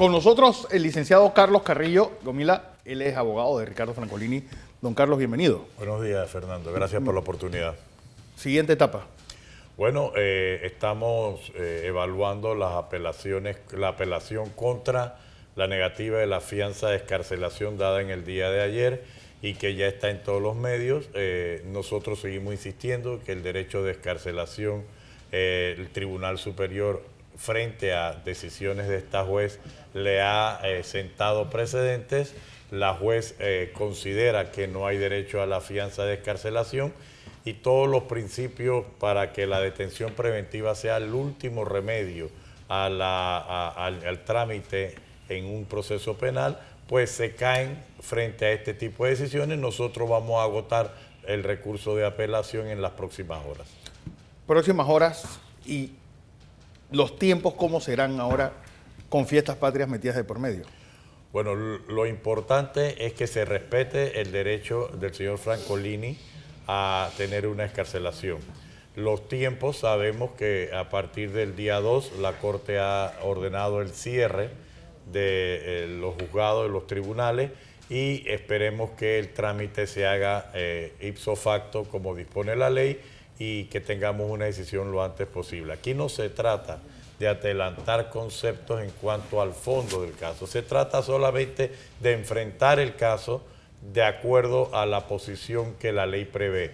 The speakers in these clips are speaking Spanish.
Con nosotros el licenciado Carlos Carrillo Gomila, él es abogado de Ricardo Francolini. Don Carlos, bienvenido. Buenos días, Fernando. Gracias por la oportunidad. Siguiente etapa. Bueno, estamos evaluando las apelaciones, la apelación contra la negativa de la fianza de excarcelación dada en el día de ayer y que ya está en todos los medios. Nosotros seguimos insistiendo que el derecho de excarcelación, el Tribunal Superior, frente a decisiones de esta juez, le ha sentado precedentes. La juez considera que no hay derecho a la fianza de excarcelación y todos los principios para que la detención preventiva sea el último remedio al trámite en un proceso penal, pues se caen frente a este tipo de decisiones. Nosotros vamos a agotar el recurso de apelación en las próximas horas. Próximas horas. Y los tiempos, ¿cómo serán ahora con fiestas patrias metidas de por medio? Bueno, lo importante es que se respete el derecho del señor Francolini a tener una excarcelación. Los tiempos, sabemos que a partir del día 2 la Corte ha ordenado el cierre de los juzgados, de los tribunales, y esperemos que el trámite se haga ipso facto como dispone la ley y que tengamos una decisión lo antes posible. Aquí no se trata de adelantar conceptos en cuanto al fondo del caso, se trata solamente de enfrentar el caso de acuerdo a la posición que la ley prevé.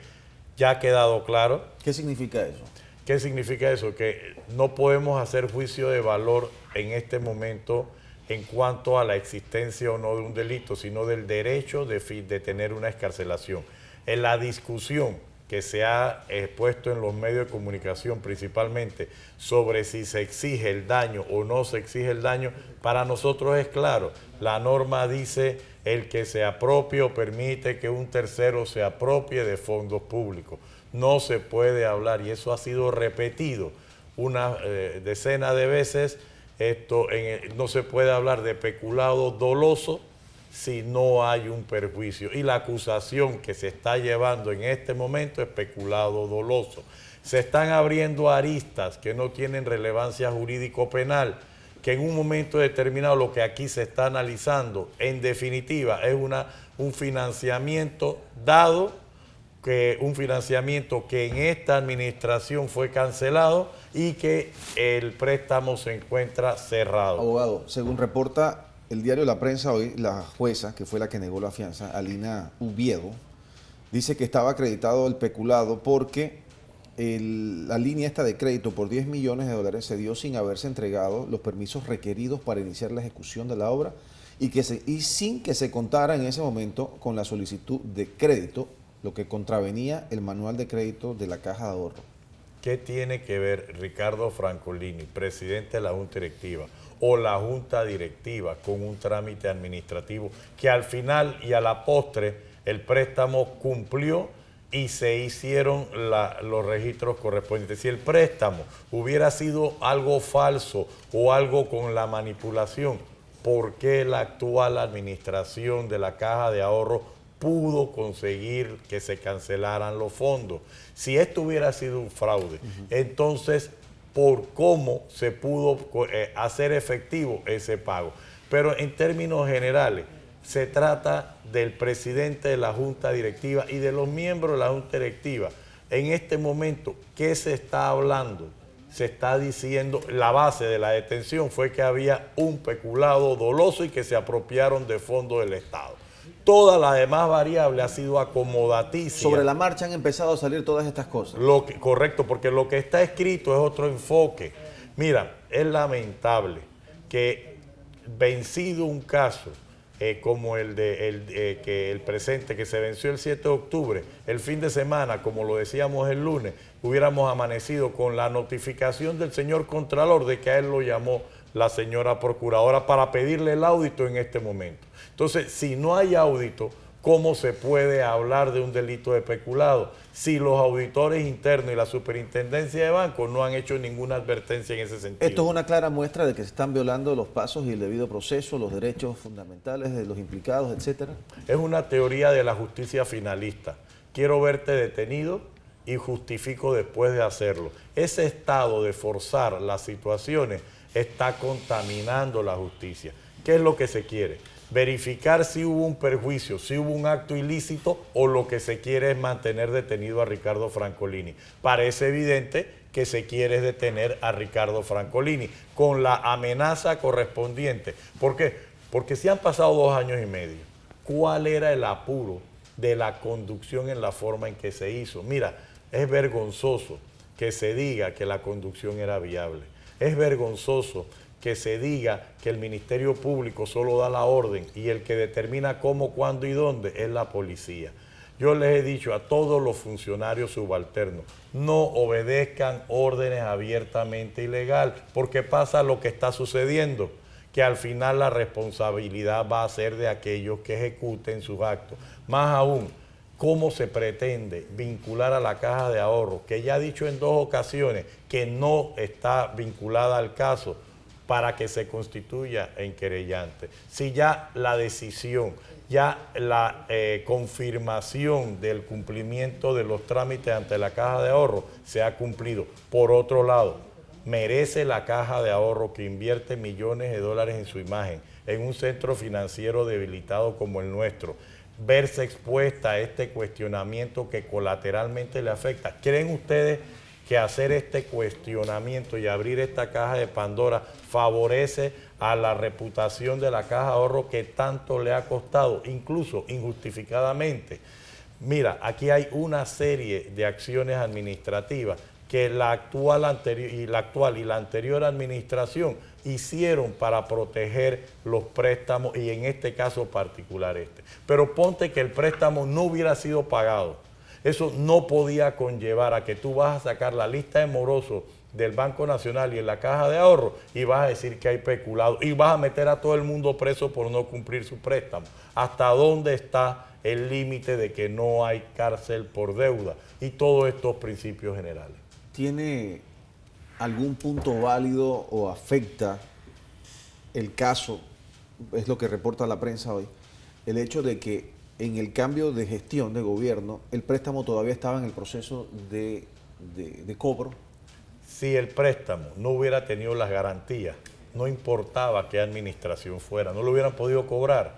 Ya ha quedado claro. ¿Qué significa eso? ¿Qué significa eso? Que no podemos hacer juicio de valor en este momento en cuanto a la existencia o no de un delito, sino del derecho de tener una excarcelación. En la discusión que se ha puesto en los medios de comunicación principalmente sobre si se exige el daño o no se exige el daño, para nosotros es claro. La norma dice el que se apropie o permite que un tercero se apropie de fondos públicos. No se puede hablar, y eso ha sido repetido una decena de veces, no se puede hablar de peculado doloso si no hay un perjuicio. Y la acusación que se está llevando en este momento es peculado doloso. Se están abriendo aristas que no tienen relevancia jurídico-penal, que en un momento determinado lo que aquí se está analizando, en definitiva, es un financiamiento dado, un financiamiento que en esta administración fue cancelado y que el préstamo se encuentra cerrado. Abogado, según reporta el diario La Prensa hoy, la jueza, que fue la que negó la fianza, Alina Ubiedo, dice que estaba acreditado el peculado porque la línea esta de crédito por $10 millones se dio sin haberse entregado los permisos requeridos para iniciar la ejecución de la obra y sin que se contara en ese momento con la solicitud de crédito, lo que contravenía el manual de crédito de la Caja de Ahorro. ¿Qué tiene que ver Ricardo Francolini, presidente de la Junta Directiva, o la Junta Directiva con un trámite administrativo que al final y a la postre el préstamo cumplió y se hicieron los registros correspondientes? Si el préstamo hubiera sido algo falso o algo con la manipulación, ¿por qué la actual administración de la Caja de Ahorro pudo conseguir que se cancelaran los fondos? Si esto hubiera sido un fraude, entonces, ¿por cómo se pudo hacer efectivo ese pago? Pero en términos generales, se trata del presidente de la Junta Directiva y de los miembros de la Junta Directiva. En este momento, ¿qué se está hablando? Se está diciendo, la base de la detención fue que había un peculado doloso y que se apropiaron de fondos del Estado. Toda la demás variable ha sido acomodatísima. Sobre la marcha han empezado a salir todas estas cosas. Correcto, porque lo que está escrito es otro enfoque. Mira, es lamentable que vencido un caso como el presente, que se venció el 7 de octubre, el fin de semana, como lo decíamos el lunes, hubiéramos amanecido con la notificación del señor Contralor de que a él lo llamó la señora Procuradora para pedirle el audito en este momento. Entonces, si no hay audito, ¿cómo se puede hablar de un delito de peculado si los auditores internos y la superintendencia de bancos no han hecho ninguna advertencia en ese sentido? Esto es una clara muestra de que se están violando los pasos y el debido proceso, los derechos fundamentales de los implicados, etcétera. Es una teoría de la justicia finalista. Quiero verte detenido y justifico después de hacerlo. Ese estado de forzar las situaciones está contaminando la justicia. ¿Qué es lo que se quiere? Verificar si hubo un perjuicio, si hubo un acto ilícito, o lo que se quiere es mantener detenido a Ricardo Francolini. Parece evidente que se quiere detener a Ricardo Francolini con la amenaza correspondiente. ¿Por qué? Porque si han pasado 2 años y medio, ¿cuál era el apuro de la conducción en la forma en que se hizo? Mira, es vergonzoso que se diga que la conducción era viable. Es vergonzoso que se diga que el Ministerio Público solo da la orden y el que determina cómo, cuándo y dónde es la policía. Yo les he dicho a todos los funcionarios subalternos, no obedezcan órdenes abiertamente ilegal, porque pasa lo que está sucediendo, que al final la responsabilidad va a ser de aquellos que ejecuten sus actos. Más aún, ¿cómo se pretende vincular a la Caja de Ahorro, que ya ha dicho en 2 ocasiones que no está vinculada al caso, para que se constituya en querellante? Si ya la decisión, ya la confirmación del cumplimiento de los trámites ante la Caja de Ahorro se ha cumplido. Por otro lado, merece la Caja de Ahorro, que invierte millones de dólares en su imagen, en un centro financiero debilitado como el nuestro, verse expuesta a este cuestionamiento que colateralmente le afecta? ¿Creen ustedes que hacer este cuestionamiento y abrir esta caja de Pandora favorece a la reputación de la Caja de Ahorro, que tanto le ha costado, incluso injustificadamente? Mira, aquí hay una serie de acciones administrativas que la actual y la anterior administración hicieron para proteger los préstamos, y en este caso particular este. Pero ponte que el préstamo no hubiera sido pagado. Eso no podía conllevar a que tú vas a sacar la lista de morosos del Banco Nacional y en la Caja de Ahorro y vas a decir que hay peculado y vas a meter a todo el mundo preso por no cumplir su préstamo. ¿Hasta dónde está el límite de que no hay cárcel por deuda? Y todos estos principios generales. ¿Tiene algún punto válido o afecta el caso, es lo que reporta la prensa hoy, el hecho de que en el cambio de gestión de gobierno el préstamo todavía estaba en el proceso de cobro? Si el préstamo no hubiera tenido las garantías, no importaba qué administración fuera, no lo hubieran podido cobrar.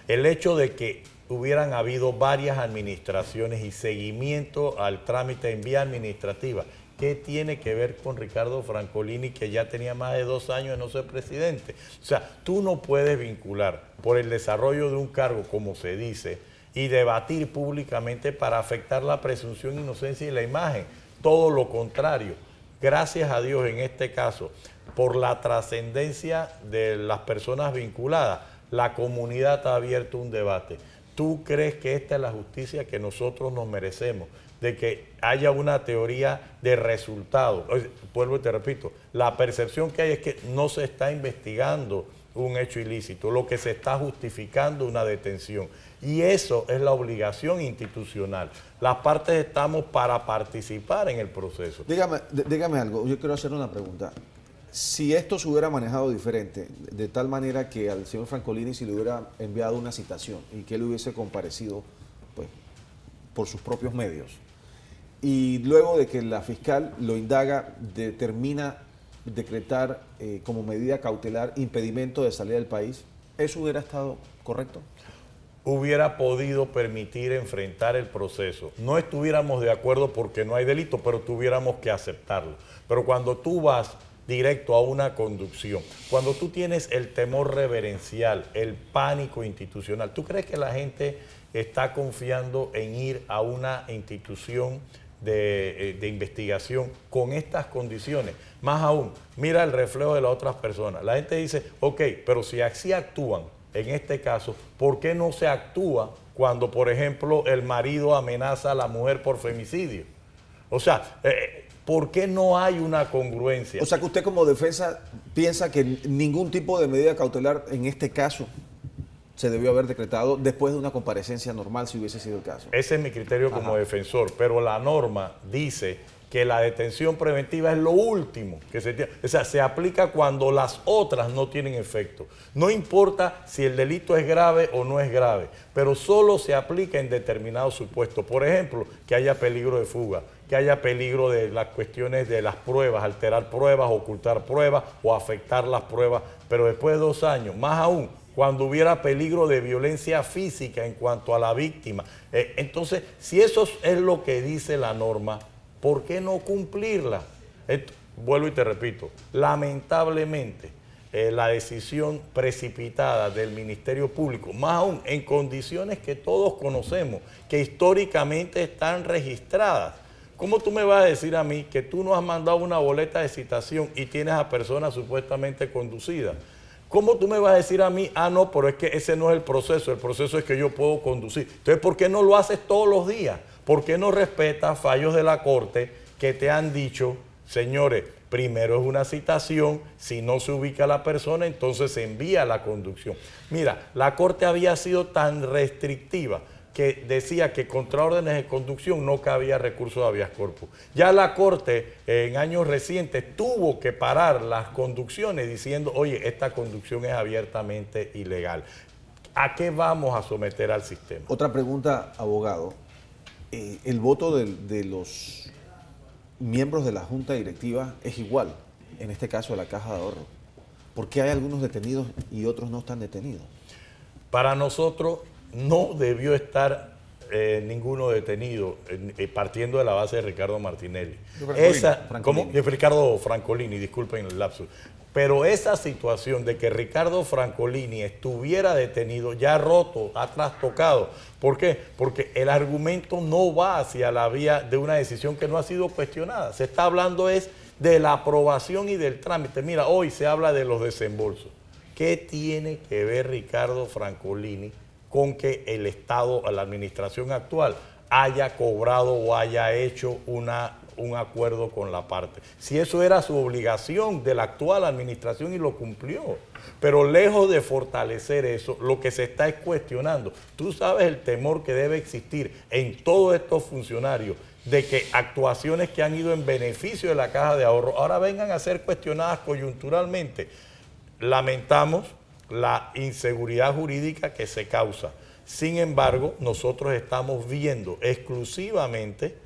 El hecho de que hubieran habido varias administraciones y seguimiento al trámite en vía administrativa, ¿qué tiene que ver con Ricardo Francolini, que ya tenía más de 2 años de no ser presidente? O sea, tú no puedes vincular por el desarrollo de un cargo, como se dice, y debatir públicamente para afectar la presunción de inocencia y la imagen. Todo lo contrario. Gracias a Dios, en este caso, por la trascendencia de las personas vinculadas, la comunidad ha abierto un debate. ¿Tú crees que esta es la justicia que nosotros nos merecemos? De que haya una teoría de resultado. Vuelvo y te repito, la percepción que hay es que no se está investigando un hecho ilícito, lo que se está justificando una detención. Y eso es la obligación institucional. Las partes estamos para participar en el proceso. Dígame algo, yo quiero hacer una pregunta. Si esto se hubiera manejado diferente, de tal manera que al señor Francolini se le hubiera enviado una citación y que él hubiese comparecido, pues, por sus propios medios, y luego de que la fiscal lo indaga, determina decretar como medida cautelar impedimento de salida del país, ¿eso hubiera estado correcto? Hubiera podido permitir enfrentar el proceso. No estuviéramos de acuerdo porque no hay delito, pero tuviéramos que aceptarlo. Pero cuando tú vas directo a una conducción, cuando tú tienes el temor reverencial, el pánico institucional, ¿tú crees que la gente está confiando en ir a una institución de investigación con estas condiciones? Más aún, mira el reflejo de las otras personas. La gente dice, ok, pero si así actúan en este caso, ¿por qué no se actúa cuando, por ejemplo, el marido amenaza a la mujer por femicidio? O sea, ¿por qué no hay una congruencia? O sea, que usted como defensa piensa que ningún tipo de medida cautelar en este caso se debió haber decretado después de una comparecencia normal, si hubiese sido el caso. Ese es mi criterio como defensor, pero la norma dice que la detención preventiva es lo último que se tiene. O sea, se aplica cuando las otras no tienen efecto. No importa si el delito es grave o no es grave, pero solo se aplica en determinados supuestos. Por ejemplo, que haya peligro de fuga, que haya peligro de las cuestiones de las pruebas, alterar pruebas, ocultar pruebas o afectar las pruebas, pero después de 2 años, más aún, cuando hubiera peligro de violencia física en cuanto a la víctima. Entonces, si eso es lo que dice la norma, ¿por qué no cumplirla? Vuelvo y te repito, lamentablemente, la decisión precipitada del Ministerio Público, más aún en condiciones que todos conocemos, que históricamente están registradas. ¿Cómo tú me vas a decir a mí que tú no has mandado una boleta de citación y tienes a personas supuestamente conducidas? ¿Cómo tú me vas a decir a mí, no, pero es que ese no es el proceso es que yo puedo conducir? Entonces, ¿por qué no lo haces todos los días? ¿Por qué no respetas fallos de la Corte que te han dicho, señores, primero es una citación, si no se ubica la persona, entonces se envía la conducción? Mira, la Corte había sido tan restrictiva que decía que contra órdenes de conducción no cabía recurso de habeas corpus. Ya la Corte en años recientes tuvo que parar las conducciones diciendo, oye, esta conducción es abiertamente ilegal. ¿A qué vamos a someter al sistema? Otra pregunta, abogado. El voto de los miembros de la Junta Directiva es igual, en este caso de la Caja de Ahorro. ¿Por qué hay algunos detenidos y otros no están detenidos? Para nosotros no debió estar ninguno detenido, partiendo de la base de Ricardo Martinelli. De Ricardo Francolini, disculpen el lapsus. Pero esa situación de que Ricardo Francolini estuviera detenido ya ha roto, ha trastocado. ¿Por qué? Porque el argumento no va hacia la vía de una decisión que no ha sido cuestionada. Se está hablando es de la aprobación y del trámite. Mira, hoy se habla de los desembolsos. ¿Qué tiene que ver Ricardo Francolini con que el Estado, la administración actual, haya cobrado o haya hecho un acuerdo con la parte? Si eso era su obligación de la actual administración y lo cumplió. Pero lejos de fortalecer eso, lo que se está es cuestionando. Tú sabes el temor que debe existir en todos estos funcionarios de que actuaciones que han ido en beneficio de la Caja de Ahorro ahora vengan a ser cuestionadas coyunturalmente. Lamentamos la inseguridad jurídica que se causa. Sin embargo, nosotros estamos viendo exclusivamente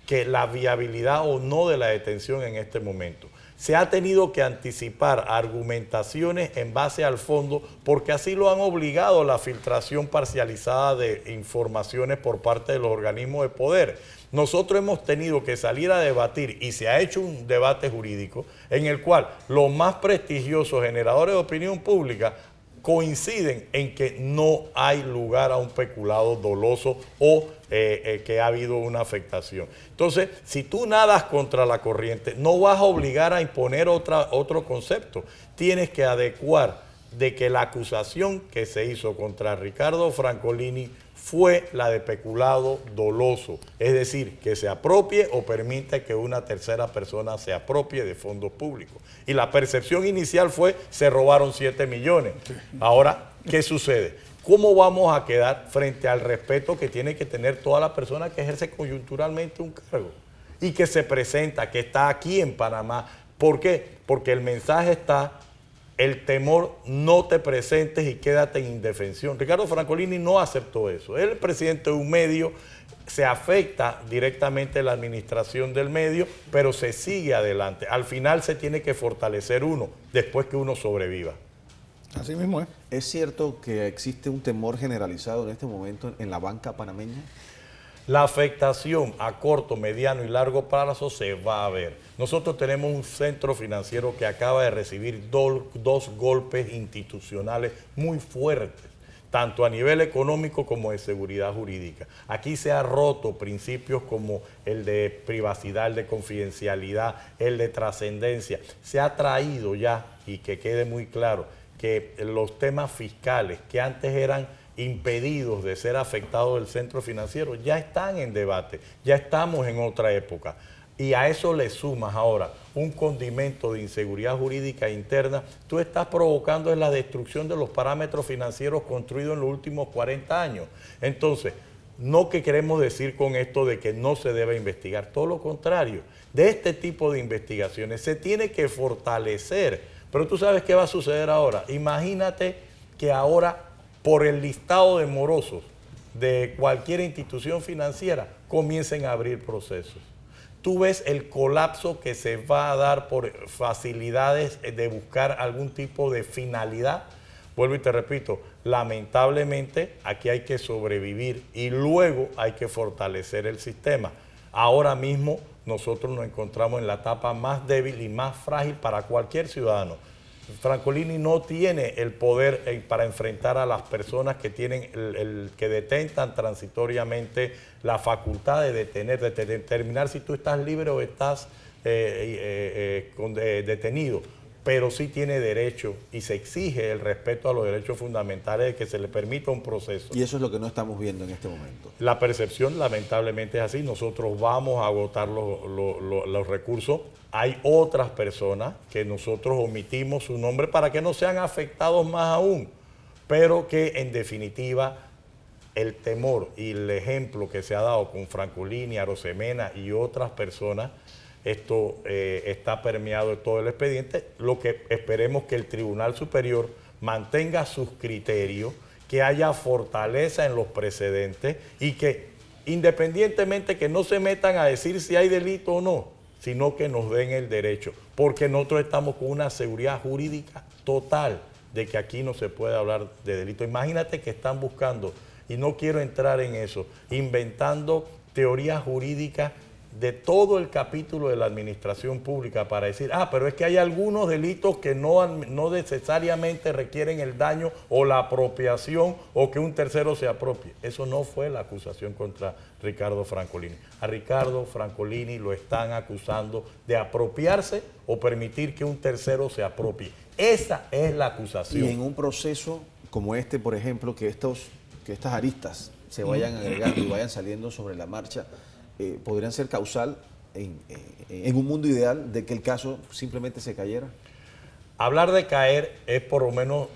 que la viabilidad o no de la detención en este momento. Se ha tenido que anticipar argumentaciones en base al fondo porque así lo han obligado la filtración parcializada de informaciones por parte de los organismos de poder. Nosotros hemos tenido que salir a debatir y se ha hecho un debate jurídico en el cual los más prestigiosos generadores de opinión pública coinciden en que no hay lugar a un peculado doloso o que ha habido una afectación. Entonces, si tú nadas contra la corriente, no vas a obligar a imponer otro concepto. Tienes que adecuar de que la acusación que se hizo contra Ricardo Francolini fue la de peculado doloso, es decir, que se apropie o permite que una tercera persona se apropie de fondos públicos. Y la percepción inicial fue, se robaron 7 millones. Ahora, ¿qué sucede? ¿Cómo vamos a quedar frente al respeto que tiene que tener toda la persona que ejerce coyunturalmente un cargo y que se presenta, que está aquí en Panamá? ¿Por qué? Porque el mensaje está: el temor, no te presentes y quédate en indefensión. Ricardo Francolini no aceptó eso. Él es el presidente de un medio, se afecta directamente la administración del medio, pero se sigue adelante. Al final se tiene que fortalecer uno, después que uno sobreviva. Así mismo es. ¿Es cierto que existe un temor generalizado en este momento en la banca panameña? La afectación a corto, mediano y largo plazo se va a ver. Nosotros tenemos un centro financiero que acaba de recibir dos golpes institucionales muy fuertes, tanto a nivel económico como de seguridad jurídica. Aquí se ha roto principios como el de privacidad, el de confidencialidad, el de trascendencia. Se ha traído ya, y que quede muy claro, que los temas fiscales que antes eran impedidos de ser afectados del centro financiero ya están en debate, ya estamos en otra época. Y a eso le sumas ahora un condimento de inseguridad jurídica interna, tú estás provocando la destrucción de los parámetros financieros construidos en los últimos 40 años. Entonces, no que queremos decir con esto de que no se debe investigar, todo lo contrario. De este tipo de investigaciones se tiene que fortalecer. Pero tú sabes qué va a suceder ahora. Imagínate que ahora, por el listado de morosos de cualquier institución financiera, comiencen a abrir procesos. tú ves el colapso que se va a dar por facilidades de buscar algún tipo de finalidad. Vuelvo y te repito, lamentablemente aquí hay que sobrevivir y luego hay que fortalecer el sistema. Ahora mismo nosotros nos encontramos en la etapa más débil y más frágil para cualquier ciudadano. Francolini no tiene el poder para enfrentar a las personas que tienen que detentan transitoriamente la facultad de detener, de determinar si tú estás libre o estás detenido. Pero sí tiene derecho y se exige el respeto a los derechos fundamentales de que se le permita un proceso. Y eso es lo que no estamos viendo en este momento. La percepción lamentablemente es así. Nosotros vamos a agotar los recursos. Hay otras personas que nosotros omitimos su nombre para que no sean afectados más aún, pero que en definitiva el temor y el ejemplo que se ha dado con Francolini, Arosemena y otras personas, esto está permeado de todo el expediente. Lo que esperemos que el Tribunal Superior mantenga sus criterios, que haya fortaleza en los precedentes y que independientemente que no se metan a decir si hay delito o no, sino que nos den el derecho, porque nosotros estamos con una seguridad jurídica total de que aquí no se puede hablar de delito. Imagínate que están buscando, y no quiero entrar en eso, inventando teorías jurídicas de todo el capítulo de la administración pública para decir, pero es que hay algunos delitos que no necesariamente requieren el daño o la apropiación o que un tercero se apropie. Eso no fue la acusación contra Ricardo Francolini. A Ricardo Francolini lo están acusando de apropiarse o permitir que un tercero se apropie. Esa es la acusación. Y en un proceso como este, por ejemplo, que estas aristas se vayan agregando y vayan saliendo sobre la marcha, podrían ser causal en un mundo ideal de que el caso simplemente se cayera. Hablar de caer es por lo menos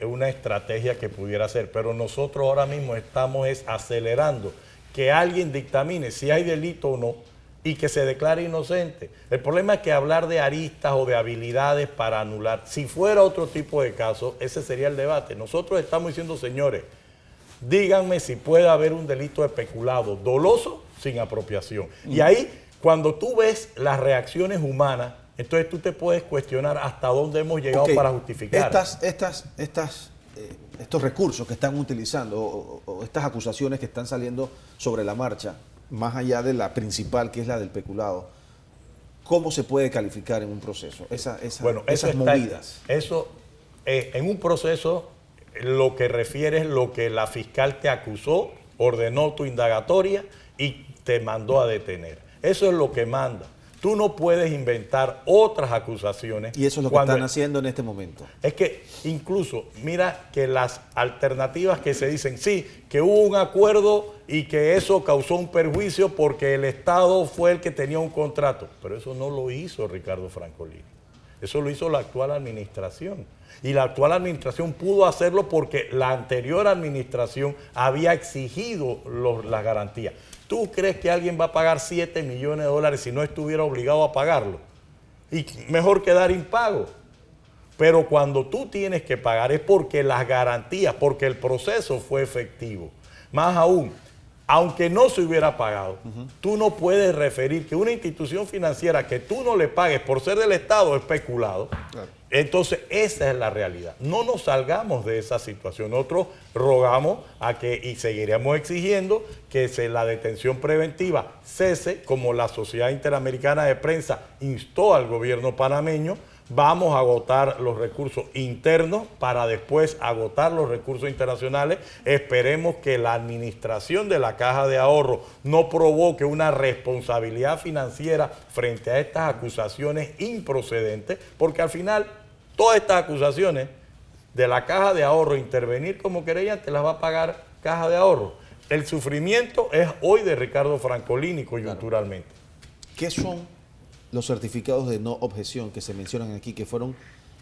una estrategia que pudiera ser, pero nosotros ahora mismo estamos acelerando que alguien dictamine si hay delito o no y que se declare inocente. El problema es que hablar de aristas o de habilidades para anular, si fuera otro tipo de caso, ese sería el debate. Nosotros estamos diciendo, señores, díganme si puede haber un delito de peculado doloso sin apropiación. Y ahí, cuando tú ves las reacciones humanas, entonces tú te puedes cuestionar hasta dónde hemos llegado para justificar. Estos recursos que están utilizando o estas acusaciones que están saliendo sobre la marcha, más allá de la principal, que es la del peculado, ¿cómo se puede calificar en un proceso esas movidas? Eso, en un proceso, lo que refiere es lo que la fiscal te acusó, ordenó tu indagatoria y te mandó a detener. Eso es lo que manda. Tú no puedes inventar otras acusaciones. Y eso es lo que están haciendo en este momento. Es que incluso, mira que las alternativas que se dicen, sí, que hubo un acuerdo y que eso causó un perjuicio porque el Estado fue el que tenía un contrato. Pero eso no lo hizo Ricardo Francolini. Eso lo hizo la actual administración. Y la actual administración pudo hacerlo porque la anterior administración había exigido las garantías. ¿Tú crees que alguien va a pagar 7 millones de dólares si no estuviera obligado a pagarlo? Y mejor quedar impago. Pero cuando tú tienes que pagar es porque las garantías, porque el proceso fue efectivo. Más aún, aunque no se hubiera pagado, tú no puedes referir que una institución financiera que tú no le pagues por ser del Estado es peculado. Claro. Entonces, esa es la realidad. No nos salgamos de esa situación. Nosotros rogamos y seguiremos exigiendo que la detención preventiva cese, como la Sociedad Interamericana de Prensa instó al gobierno panameño. Vamos a agotar los recursos internos para después agotar los recursos internacionales. Esperemos que la administración de la Caja de Ahorro no provoque una responsabilidad financiera frente a estas acusaciones improcedentes, porque al final todas estas acusaciones de la Caja de Ahorro intervenir como querellante las va a pagar Caja de Ahorro. El sufrimiento es hoy de Ricardo Francolini coyunturalmente. Claro. ¿Qué son los certificados de no objeción que se mencionan aquí, que fueron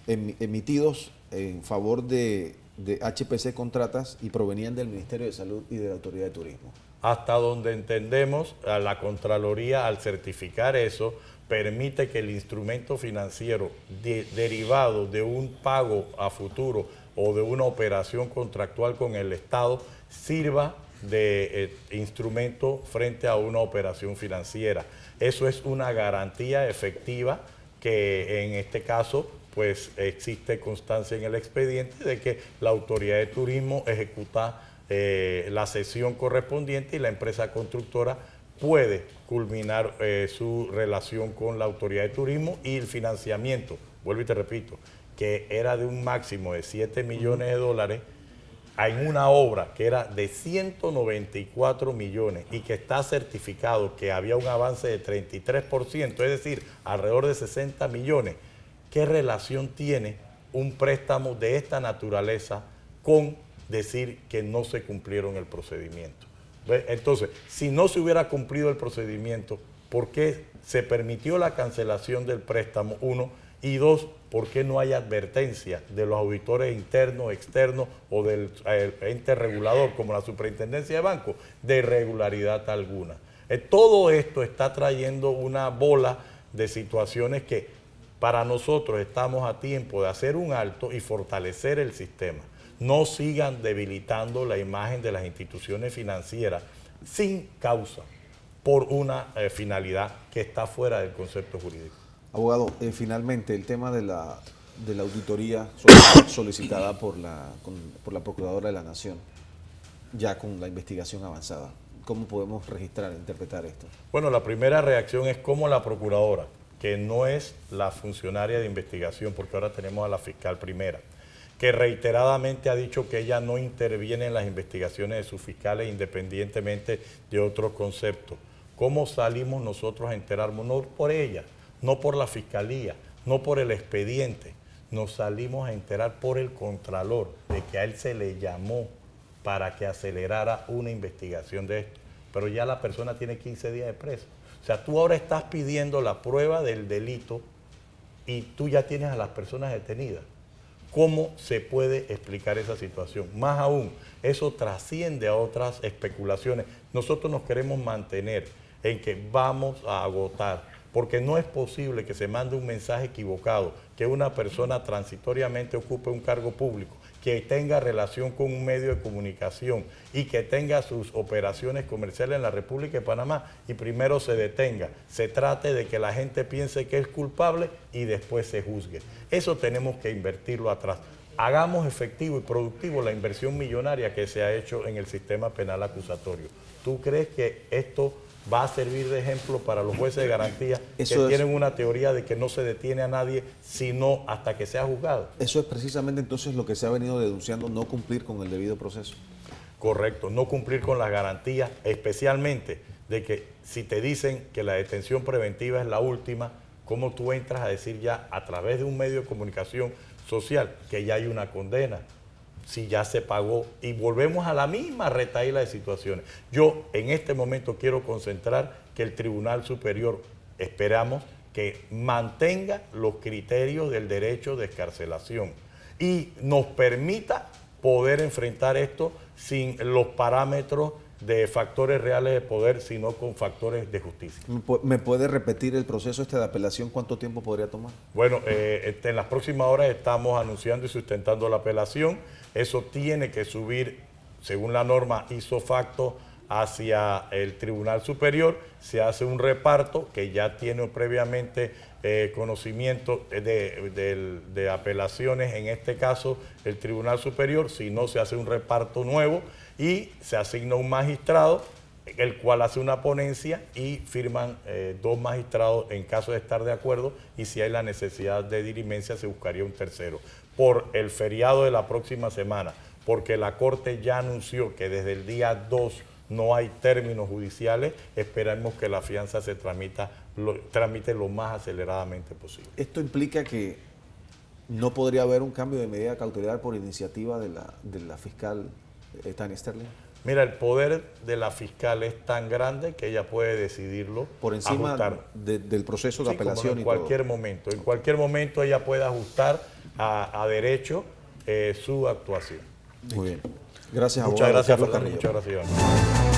emitidos en favor de HPC Contratas y provenían del Ministerio de Salud y de la Autoridad de Turismo? Hasta donde entendemos, a la Contraloría, al certificar eso, permite que el instrumento financiero derivado de un pago a futuro o de una operación contractual con el Estado sirva de instrumento frente a una operación financiera. Eso es una garantía efectiva que en este caso pues existe constancia en el expediente de que la autoridad de turismo ejecuta la cesión correspondiente y la empresa constructora puede culminar su relación con la autoridad de turismo y el financiamiento, vuelvo y te repito, que era de un máximo de 7 millones de dólares en una obra que era de 194 millones y que está certificado que había un avance de 33%, es decir, alrededor de 60 millones. ¿Qué relación tiene un préstamo de esta naturaleza con decir que no se cumplieron el procedimiento? ¿Ve? Entonces, si no se hubiera cumplido el procedimiento, ¿por qué se permitió la cancelación del préstamo? Uno, y dos, ¿por qué no hay advertencia de los auditores internos, externos o del ente regulador como la Superintendencia de Bancos de irregularidad alguna? Todo esto está trayendo una bola de situaciones que para nosotros estamos a tiempo de hacer un alto y fortalecer el sistema. No sigan debilitando la imagen de las instituciones financieras sin causa por una finalidad que está fuera del concepto jurídico. Abogado, finalmente el tema de la auditoría solicitada por la Procuradora de la Nación, ya con la investigación avanzada. ¿Cómo podemos registrar e interpretar esto? Bueno, la primera reacción es cómo la Procuradora, que no es la funcionaria de investigación, porque ahora tenemos a la fiscal primera, que reiteradamente ha dicho que ella no interviene en las investigaciones de sus fiscales independientemente de otros conceptos. ¿Cómo salimos nosotros a enterarnos? No por ella, no por la fiscalía, no por el expediente. Nos salimos a enterar por el Contralor de que a él se le llamó para que acelerara una investigación de esto. Pero ya la persona tiene 15 días de preso. O sea, tú ahora estás pidiendo la prueba del delito y tú ya tienes a las personas detenidas. ¿Cómo se puede explicar esa situación? Más aún, eso trasciende a otras especulaciones. Nosotros nos queremos mantener en que vamos a agotar, porque no es posible que se mande un mensaje equivocado, que una persona transitoriamente ocupe un cargo público, que tenga relación con un medio de comunicación y que tenga sus operaciones comerciales en la República de Panamá y primero se detenga, se trate de que la gente piense que es culpable y después se juzgue. Eso tenemos que invertirlo atrás. Hagamos efectivo y productivo la inversión millonaria que se ha hecho en el sistema penal acusatorio. ¿Tú crees que esto va a servir de ejemplo para los jueces de garantía tienen una teoría de que no se detiene a nadie sino hasta que sea juzgado? Eso es precisamente entonces lo que se ha venido denunciando, no cumplir con el debido proceso. Correcto, no cumplir con las garantías, especialmente de que si te dicen que la detención preventiva es la última, ¿cómo tú entras a decir ya a través de un medio de comunicación social que ya hay una condena? Si ya se pagó y volvemos a la misma retahíla de situaciones. Yo en este momento quiero concentrar que el Tribunal Superior, esperamos que mantenga los criterios del derecho de excarcelación y nos permita poder enfrentar esto sin los parámetros de factores reales de poder, sino con factores de justicia. ¿Me puede repetir el proceso de apelación? ¿Cuánto tiempo podría tomar? Bueno, en las próximas horas estamos anunciando y sustentando la apelación. Eso tiene que subir, según la norma ipso facto, hacia el Tribunal Superior. Se hace un reparto que ya tiene previamente conocimiento de apelaciones, en este caso el Tribunal Superior. Si no, se hace un reparto nuevo y se asigna un magistrado, el cual hace una ponencia y firman dos magistrados en caso de estar de acuerdo, y si hay la necesidad de dirimencia se buscaría un tercero. Por el feriado de la próxima semana, porque la Corte ya anunció que desde el día 2 no hay términos judiciales, esperamos que la fianza se tramite lo más aceleradamente posible. ¿Esto implica que no podría haber un cambio de medida cautelar por iniciativa de la fiscal Tania Sterling? Mira, el poder de la fiscal es tan grande que ella puede decidirlo. Por encima del proceso de apelación y todo. En cualquier momento ella puede ajustar a derecho su actuación. Muy bien. Gracias, abogado. Muchas gracias, Fernando. Carrillo. Muchas gracias, Iván.